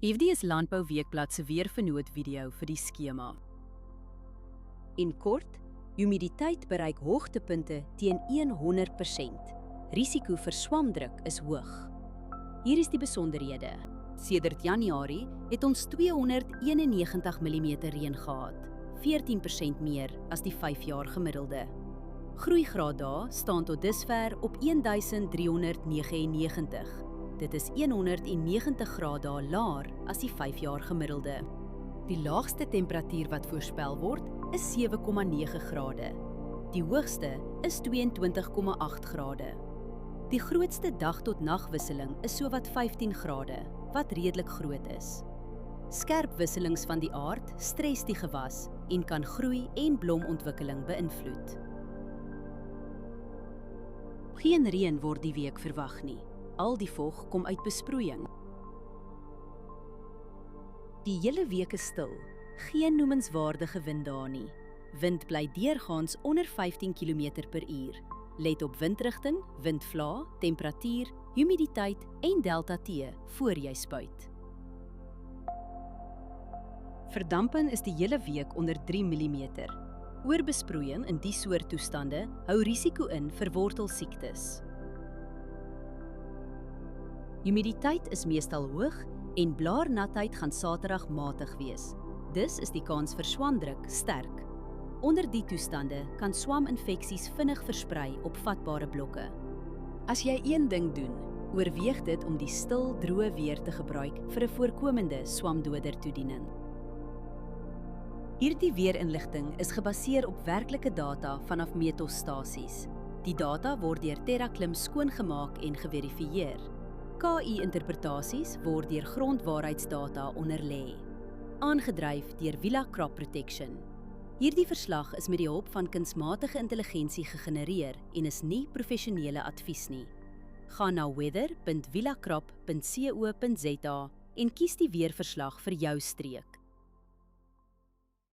Hierdie is Landbou Weekblad se weervernoot video vir die skema. En kort, humiditeit bereik hoogtepunte teen 100%. Risiko vir swamdruk is hoog. Hier is die besonderhede. Sedert Januarie het ons 291 mm reën gehad, 14% meer as die 5-jaar gemiddelde. Groeigraad daar staan tot dusver op 1399. Dit is 190 grade laer as die 5-jaar gemiddelde. Die laagste temperatuur wat voorspel word is 7,9 grade. Die hoogste is 22,8 grade. Die grootste dag tot nagwisseling is sowat 15 grade, wat redelik groot is. Skerp wisselings van die aard stres die gewas en kan groei en blomontwikkeling beïnvloed. Geen reën word die week verwag nie. Al die vog kom uit besproeiing. Die hele week is stil, geen noemenswaardige wind daar nie. Wind bly deurgaans onder 15 km/h. Let op windrigting, windvlae, temperatuur, humiditeit en delta T voor jy spuit. Verdampen is die hele week onder 3 mm. Oorbesproeiing in die soort toestande hou risiko in vir wortelsiektes. Humiditeit is meestal hoog en blaarnatheid gaan Saterdag matig wees. Dus is die kans vir swamdruk sterk. Onder die toestande kan swaminfeksies vinnig versprei op vatbare blokke. As jy een ding doen, oorweeg dit om die stil, droë weer te gebruik vir 'n voorkomende swamdoder toediening. Hierdie weerinligting is gebaseer op werklike data vanaf meetstasies. Die data word deur TerraClim skoongemaak en geverifieer. KI-interpretasies word deur grondwaarheidsdata onderlê. Aangedryf deur Villa Crop Protection. Hierdie verslag is met die hulp van kunsmatige intelligensie gegenereer en is nie professionele advies nie. Gaan na weather.villacrop.co.za en kies die weerverslag vir jou streek.